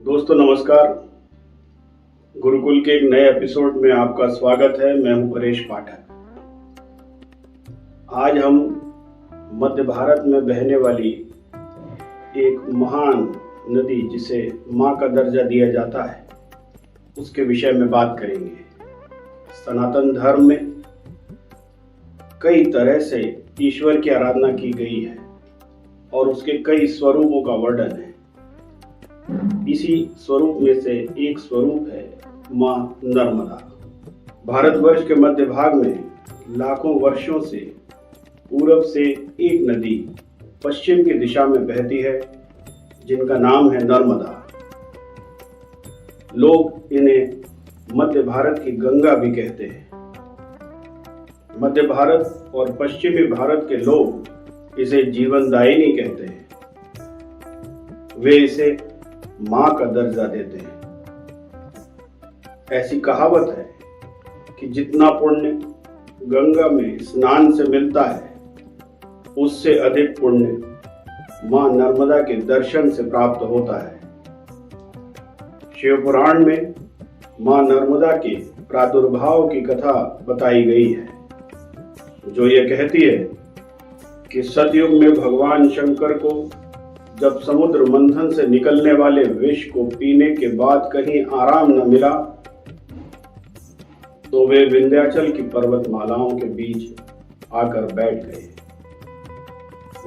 दोस्तों नमस्कार। गुरुकुल के एक नए एपिसोड में आपका स्वागत है। मैं हूं परेश पाठक। आज हम मध्य भारत में बहने वाली एक महान नदी जिसे मां का दर्जा दिया जाता है उसके विषय में बात करेंगे। सनातन धर्म में कई तरह से ईश्वर की आराधना की गई है और उसके कई स्वरूपों का वर्णन है। इसी स्वरूप में से एक स्वरूप है मां नर्मदा। भारतवर्ष के मध्य भाग में लाखों वर्षों से पूरब से एक नदी पश्चिम की दिशा में बहती है जिनका नाम है नर्मदा। लोग इन्हें मध्य भारत की गंगा भी कहते हैं। मध्य भारत और पश्चिमी भारत के लोग इसे जीवनदायिनी कहते हैं। वे इसे मां का दर्जा देते हैं। ऐसी कहावत है कि जितना पुण्य गंगा में स्नान से मिलता है उससे अधिक पुण्य मां नर्मदा के दर्शन से प्राप्त होता है। शिव पुराण में मां नर्मदा के प्रादुर्भाव की कथा बताई गई है जो ये कहती है कि सतयुग में भगवान शंकर को जब समुद्र मंथन से निकलने वाले विष को पीने के बाद कहीं आराम न मिला तो वे विंध्याचल की पर्वतमालाओं के बीच आकर बैठ गए।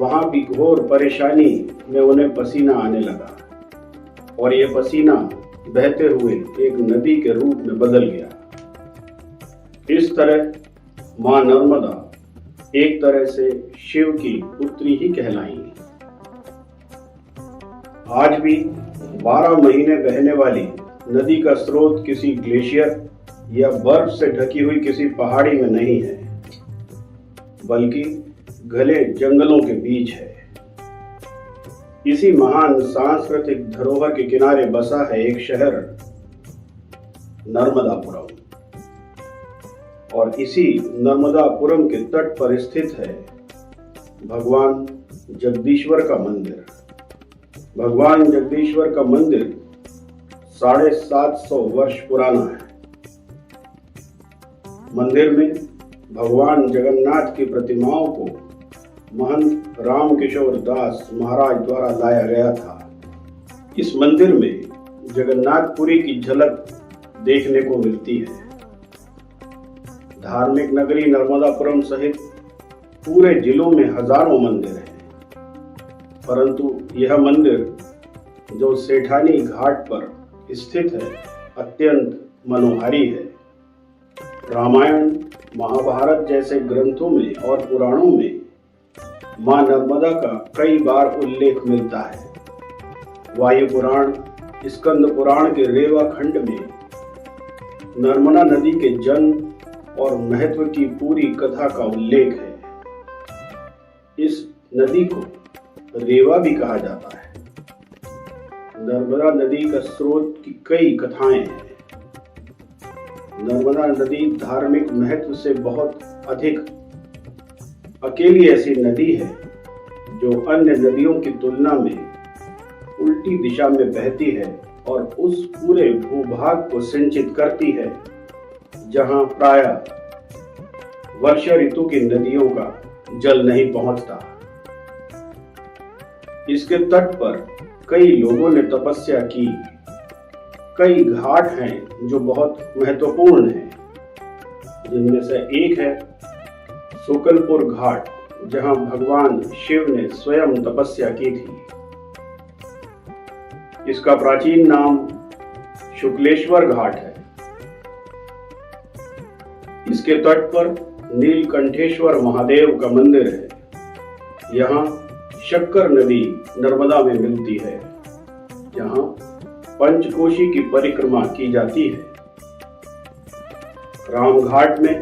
वहां भी घोर परेशानी में उन्हें पसीना आने लगा और ये पसीना बहते हुए एक नदी के रूप में बदल गया। इस तरह मां नर्मदा एक तरह से शिव की पुत्री ही कहलाई। आज भी 12 महीने बहने वाली नदी का स्रोत किसी ग्लेशियर या बर्फ से ढकी हुई किसी पहाड़ी में नहीं है बल्कि घने जंगलों के बीच है। इसी महान सांस्कृतिक धरोहर के किनारे बसा है एक शहर नर्मदापुरम और इसी नर्मदापुरम के तट पर स्थित है भगवान जगदीश्वर का मंदिर। भगवान जगदीश्वर का मंदिर 750 वर्ष पुराना है। मंदिर में भगवान जगन्नाथ की प्रतिमाओं को महंत रामकिशोर दास महाराज द्वारा लाया गया था। इस मंदिर में जगन्नाथपुरी की झलक देखने को मिलती है। धार्मिक नगरी नर्मदापुरम सहित पूरे जिलों में हजारों मंदिर हैं, परंतु यह मंदिर जो सेठानी घाट पर स्थित है अत्यंत मनोहारी है। रामायण महाभारत जैसे ग्रंथों में और पुराणों में मां नर्मदा का कई बार उल्लेख मिलता है। वायु पुराण, स्कंद पुराण के रेवा खंड में नर्मदा नदी के जन्म और महत्व की पूरी कथा का उल्लेख है। इस नदी को रेवा भी कहा जाता है। नर्मदा नदी का स्रोत की कई कथाएं हैं। नर्मदा नदी धार्मिक महत्व से बहुत अधिक अकेली ऐसी नदी है जो अन्य नदियों की तुलना में उल्टी दिशा में बहती है और उस पूरे भूभाग को सिंचित करती है जहां प्रायः वर्षा ऋतु की नदियों का जल नहीं पहुंचता। इसके तट पर कई लोगों ने तपस्या की। कई घाट हैं जो बहुत महत्वपूर्ण हैं, जिनमें से एक है शुक्लपुर घाट जहां भगवान शिव ने स्वयं तपस्या की थी। इसका प्राचीन नाम शुक्लेश्वर घाट है। इसके तट पर नीलकंठेश्वर महादेव का मंदिर है। यहाँ शक्कर नदी नर्मदा में मिलती है जहां पंचकोशी की परिक्रमा की जाती है। रामघाट में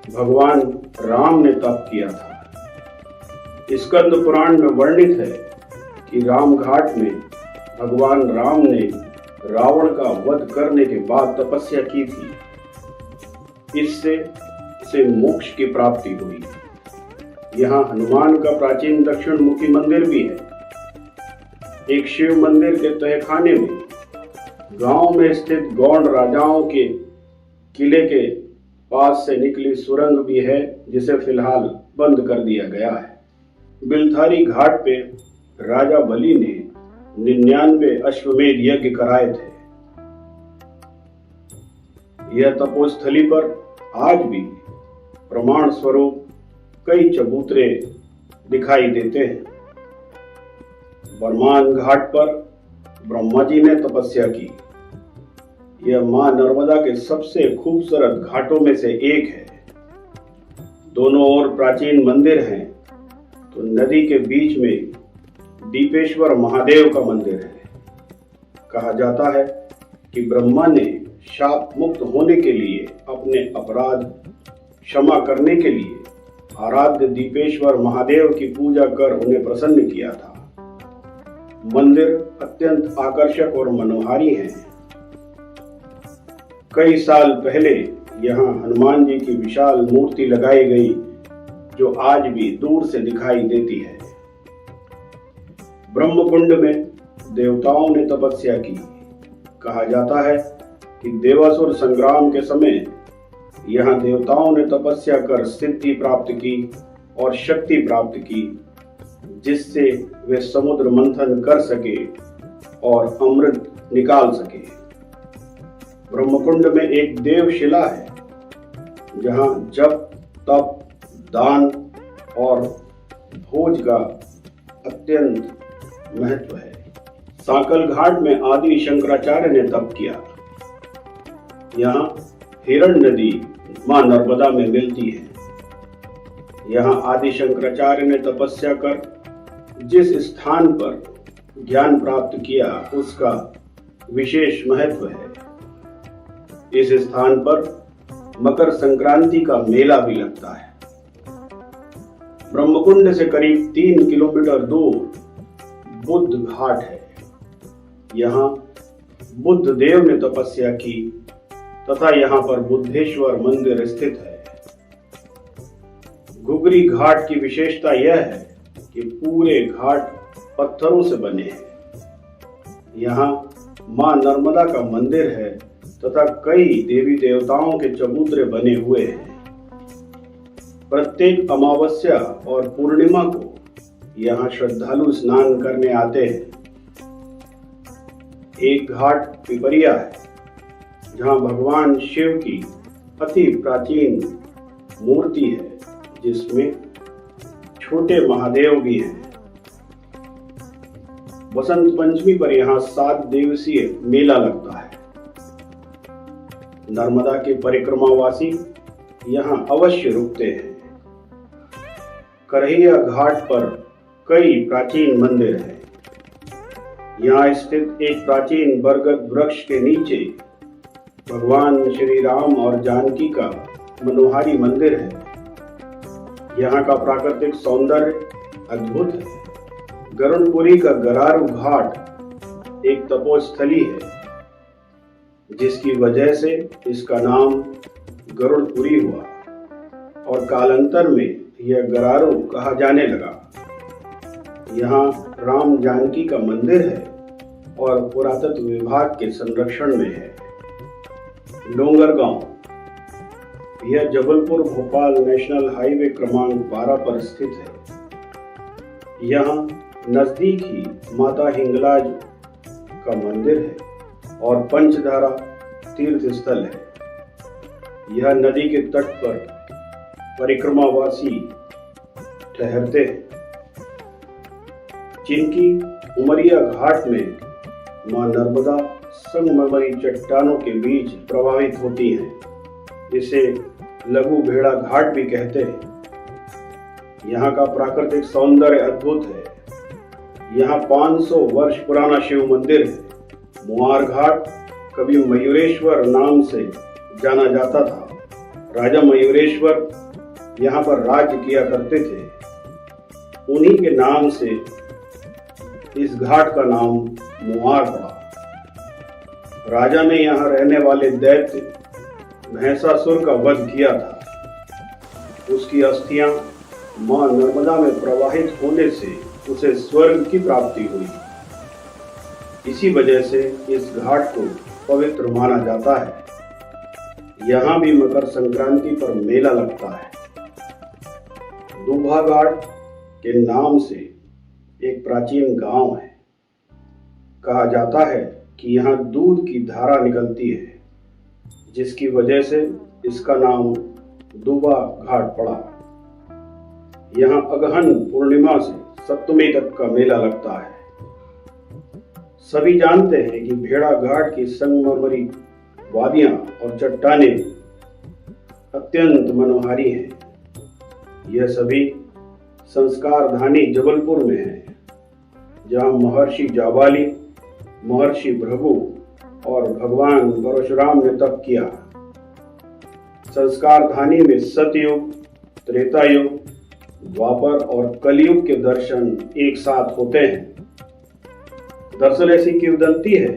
भगवान राम ने तप किया था। स्कंद पुराण में वर्णित है कि रामघाट में भगवान राम ने रावण का वध करने के बाद तपस्या की थी। इससे उसे मोक्ष की प्राप्ति हुई। यहाँ हनुमान का प्राचीन दक्षिण मुखी मंदिर भी है। एक शिव मंदिर के तहखाने में गांव में स्थित गौड़ राजाओं के किले के पास से निकली सुरंग भी है, जिसे फिलहाल बंद कर दिया गया है। बिलथारी घाट पे राजा बलि ने 99 अश्वमेध यज्ञ कराए थे। यह तपोस्थली पर आज भी प्रमाण स्वरूप कई चबूतरे दिखाई देते हैं। बरमान घाट पर ब्रह्मा जी ने तपस्या की। यह मां नर्मदा के सबसे खूबसूरत घाटों में से एक है। दोनों ओर प्राचीन मंदिर हैं, तो नदी के बीच में दीपेश्वर महादेव का मंदिर है। कहा जाता है कि ब्रह्मा ने शाप मुक्त होने के लिए, अपने अपराध क्षमा करने के लिए आराध्य दीपेश्वर महादेव की पूजा कर उन्हें प्रसन्न किया था। मंदिर अत्यंत आकर्षक और मनोहारी है। कई साल पहले यहाँ हनुमान जी की विशाल मूर्ति लगाई गई, जो आज भी दूर से दिखाई देती है। ब्रह्मकुंड में देवताओं ने तपस्या की। कहा जाता है कि देवासुर संग्राम के समय यहाँ देवताओं ने तपस्या कर सिद्धि प्राप्त की और शक्ति प्राप्त की, जिससे वे समुद्र मंथन कर सके और अमृत निकाल सके। ब्रह्मकुंड में एक देवशिला है, जहाँ जप, तप, दान और भोज का अत्यंत महत्व है। सांकल घाट में आदि शंकराचार्य ने तप किया। यहाँ हिरण नदी मां नर्मदा में मिलती है। यहाँ आदि शंकराचार्य ने तपस्या कर जिस स्थान पर ज्ञान प्राप्त किया, उसका विशेष महत्व है। इस स्थान पर मकर संक्रांति का मेला भी लगता है। ब्रह्मकुंड से करीब 3 किलोमीटर दूर बुद्ध घाट है। यहाँ बुद्ध देव ने तपस्या की तथा यहाँ पर बुद्धेश्वर मंदिर स्थित है। घुघरी घाट की विशेषता यह है कि पूरे घाट पत्थरों से बने हैं। यहाँ मां नर्मदा का मंदिर है तथा कई देवी देवताओं के चबूतरे बने हुए हैं। प्रत्येक अमावस्या और पूर्णिमा को यहाँ श्रद्धालु स्नान करने आते हैं। एक घाट पिपरिया है, जहाँ भगवान शिव की अति प्राचीन मूर्ति है, जिसमें छोटे महादेव भी हैं। वसंत पंचमी पर यहाँ 7 दिवसीय मेला लगता है। नर्मदा के परिक्रमावासी यहाँ अवश्य रुकते हैं। करहिया घाट पर कई प्राचीन मंदिर हैं। यहाँ स्थित एक प्राचीन बरगद वृक्ष के नीचे भगवान श्री राम और जानकी का मनोहारी मंदिर है। यहाँ का प्राकृतिक सौंदर्य अद्भुत है। गरुड़पुरी का गरारू घाट एक तपोस्थली है, जिसकी वजह से इसका नाम गरुड़पुरी हुआ और कालांतर में यह गरारू कहा जाने लगा। यहाँ राम जानकी का मंदिर है और पुरातत्व विभाग के संरक्षण में है। डोंगरगांव, यह जबलपुर भोपाल नेशनल हाईवे क्रमांक 12 पर स्थित है। यहाँ नजदीक ही माता हिंगलाज का मंदिर है और पंचधारा तीर्थ स्थल है। यह नदी के तट पर परिक्रमावासी ठहरते हैं। चिंकी उमरिया घाट में मां नर्मदा संगमरमरी चट्टानों के बीच प्रवाहित होती हैं। इसे लघु भेड़ा घाट भी कहते हैं। यहाँ का प्राकृतिक सौंदर्य अद्भुत है। यहाँ 500 वर्ष पुराना शिव मंदिर है। मुआर घाट कभी मयूरेश्वर नाम से जाना जाता था। राजा मयूरेश्वर यहाँ पर राज्य किया करते थे। उन्हीं के नाम से इस घाट का नाम मुआर पड़ा। राजा ने यहाँ रहने वाले दैत्य भैंसासुर का वध किया था। उसकी अस्थियां मां नर्मदा में प्रवाहित होने से उसे स्वर्ग की प्राप्ति हुई। इसी वजह से इस घाट को पवित्र माना जाता है। यहाँ भी मकर संक्रांति पर मेला लगता है। दुबा घाट के नाम से एक प्राचीन गांव है। कहा जाता है कि यहाँ दूध की धारा निकलती है, जिसकी वजह से इसका नाम दुबा घाट पड़ा। यहाँ अगहन पूर्णिमा से सप्तमी तक का मेला लगता है। सभी जानते हैं कि भेड़ा घाट की संगमरमरी वादियां और चट्टानें अत्यंत मनोहारी हैं। यह सभी संस्कार धानी जबलपुर में है, जहाँ महर्षि जाबाली, महर्षि भृगु और भगवान परशुराम ने तप किया। संस्कार धानी में सतयुग, त्रेता युग, द्वापर और कलयुग के दर्शन एक साथ होते हैं। दरअसल ऐसी किंवदंती है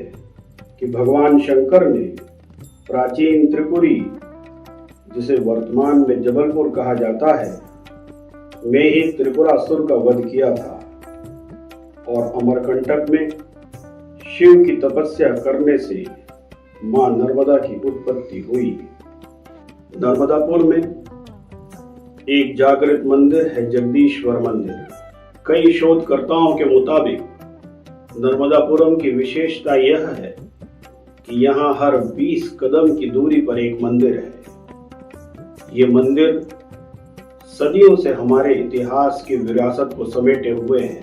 कि भगवान शंकर ने प्राचीन त्रिपुरी, जिसे वर्तमान में जबलपुर कहा जाता है, में ही त्रिपुरासुर का वध किया था और अमरकंटक में शिव की तपस्या करने से मां नर्मदा की उत्पत्ति हुई। नर्मदापुर में एक जागृत मंदिर है, जगदीश्वर मंदिर। कई शोधकर्ताओं के मुताबिक नर्मदापुरम की विशेषता यह है कि यहाँ हर 20 कदम की दूरी पर एक मंदिर है। ये मंदिर सदियों से हमारे इतिहास की विरासत को समेटे हुए हैं।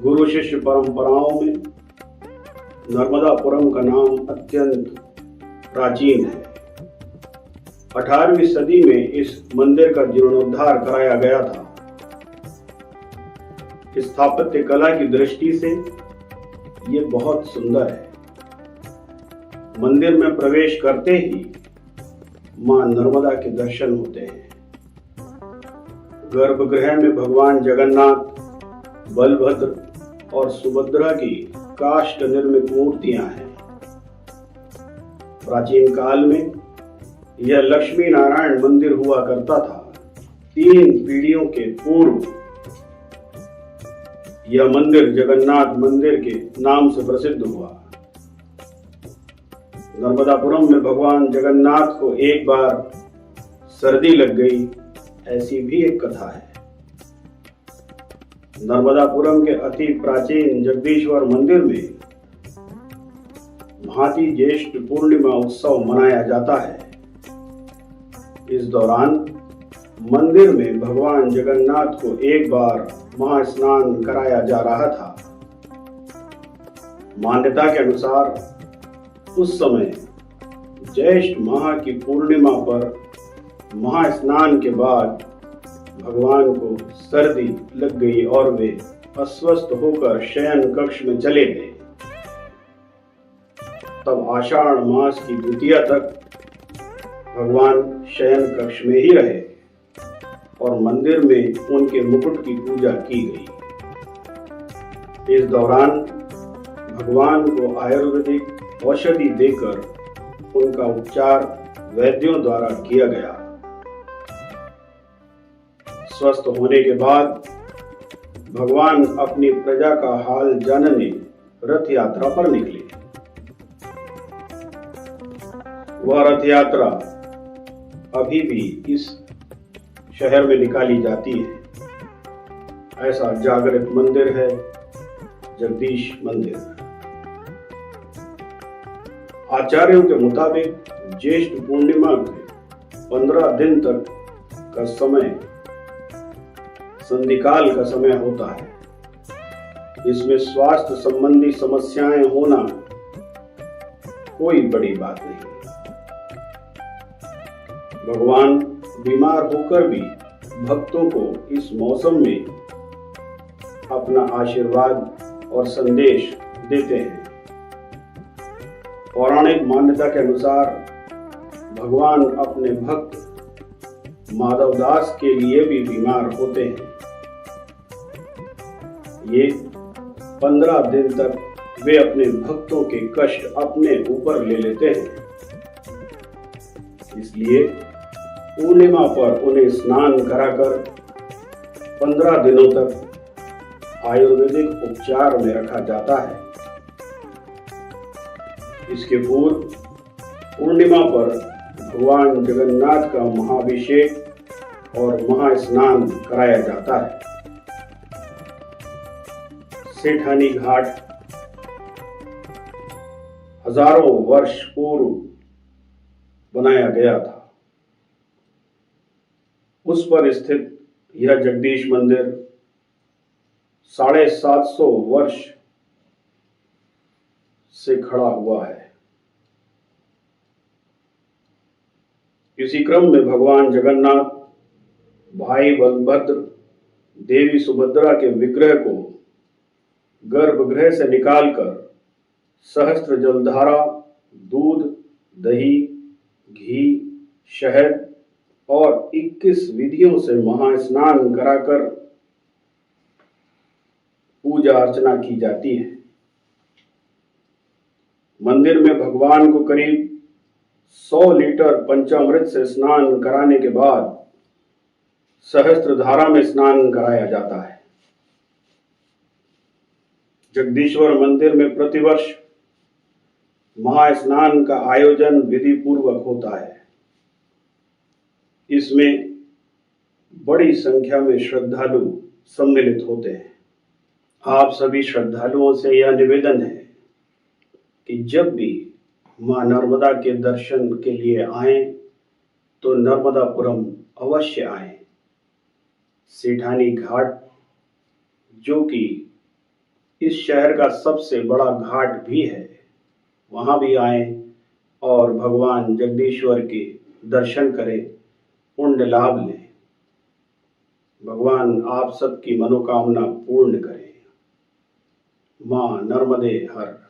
गुरु शिष्य परंपराओं में नर्मदापुरम का नाम अत्यंत प्राचीन है। 18वीं सदी में इस मंदिर का जीर्णोद्धार कराया गया था। स्थापत्य कला की दृष्टि से ये बहुत सुंदर है। मंदिर में प्रवेश करते ही मां नर्मदा के दर्शन होते हैं। गर्भगृह में भगवान जगन्नाथ, बलभद्र और सुभद्रा की काष्ठ निर्मित मूर्तियां हैं। प्राचीन काल में यह लक्ष्मी नारायण मंदिर हुआ करता था। 3 पीढ़ियों के पूर्व यह मंदिर जगन्नाथ मंदिर के नाम से प्रसिद्ध हुआ। नर्मदापुरम में भगवान जगन्नाथ को एक बार सर्दी लग गई, ऐसी भी एक कथा है। नर्मदापुरम के अति प्राचीन जगदीश्वर मंदिर में भांति ज्येष्ठ पूर्णिमा उत्सव मनाया जाता है। इस दौरान मंदिर में भगवान जगन्नाथ को एक बार महास्नान कराया जा रहा था। मान्यता के अनुसार उस समय ज्येष्ठ माह की पूर्णिमा पर महास्नान के बाद भगवान को सर्दी लग गई और वे अस्वस्थ होकर शयन कक्ष में चले गए। तब आषाढ़ मास की द्वितीया तक भगवान शयन कक्ष में ही रहे और मंदिर में उनके मुकुट की पूजा की गई। इस दौरान भगवान को आयुर्वेदिक औषधि देकर उनका उपचार वैद्यों द्वारा किया गया। स्वस्थ होने के बाद भगवान अपनी प्रजा का हाल जानने रथ यात्रा पर निकले। वह रथ यात्रा अभी भी इस शहर में निकाली जाती है। ऐसा जागृत मंदिर है जगदीश मंदिर। आचार्यों के मुताबिक ज्येष्ठ पूर्णिमा के 15 दिन तक का समय संधिकाल का समय होता है। इसमें स्वास्थ्य संबंधी समस्याएं होना कोई बड़ी बात नहीं। भगवान बीमार होकर भी भक्तों को इस मौसम में अपना आशीर्वाद और संदेश देते हैं। पौराणिक मान्यता के अनुसार भगवान अपने भक्त माधवदास के लिए भी बीमार होते हैं। ये 15 दिन तक वे अपने भक्तों के कष्ट अपने ऊपर ले लेते हैं। इसलिए पूर्णिमा पर उन्हें स्नान कराकर 15 दिनों तक आयुर्वेदिक उपचार में रखा जाता है। इसके पूर्व पूर्णिमा पर भगवान जगन्नाथ का महाअभिषेक और महास्नान कराया जाता है। सेठानी घाट हजारों वर्ष पूर्व बनाया गया था। उस पर स्थित यह जगदीश मंदिर 750 वर्ष से खड़ा हुआ है। इसी क्रम में भगवान जगन्नाथ भाई बलभद्र देवी सुभद्रा के विग्रह को गर्भगृह से निकालकर सहस्त्र जलधारा, दूध, दही, घी, शहद और 21 विधियों से महास्नान कराकर पूजा अर्चना की जाती है। मंदिर में भगवान को करीब 100 लीटर पंचामृत से स्नान कराने के बाद सहस्त्र धारा में स्नान कराया जाता है। जगदीश्वर मंदिर में प्रतिवर्ष महास्नान का आयोजन विधि पूर्वक होता है। इसमें बड़ी संख्या में श्रद्धालु सम्मिलित होते हैं। आप सभी श्रद्धालुओं से यह निवेदन है कि जब भी मां नर्मदा के दर्शन के लिए आएं तो नर्मदापुरम अवश्य आएं। सेठानी घाट, जो कि इस शहर का सबसे बड़ा घाट भी है, वहां भी आएं और भगवान जगदीश्वर के दर्शन करें, पुण्य लाभ लें। भगवान आप सबकी मनोकामना पूर्ण करें। मां नर्मदे हर।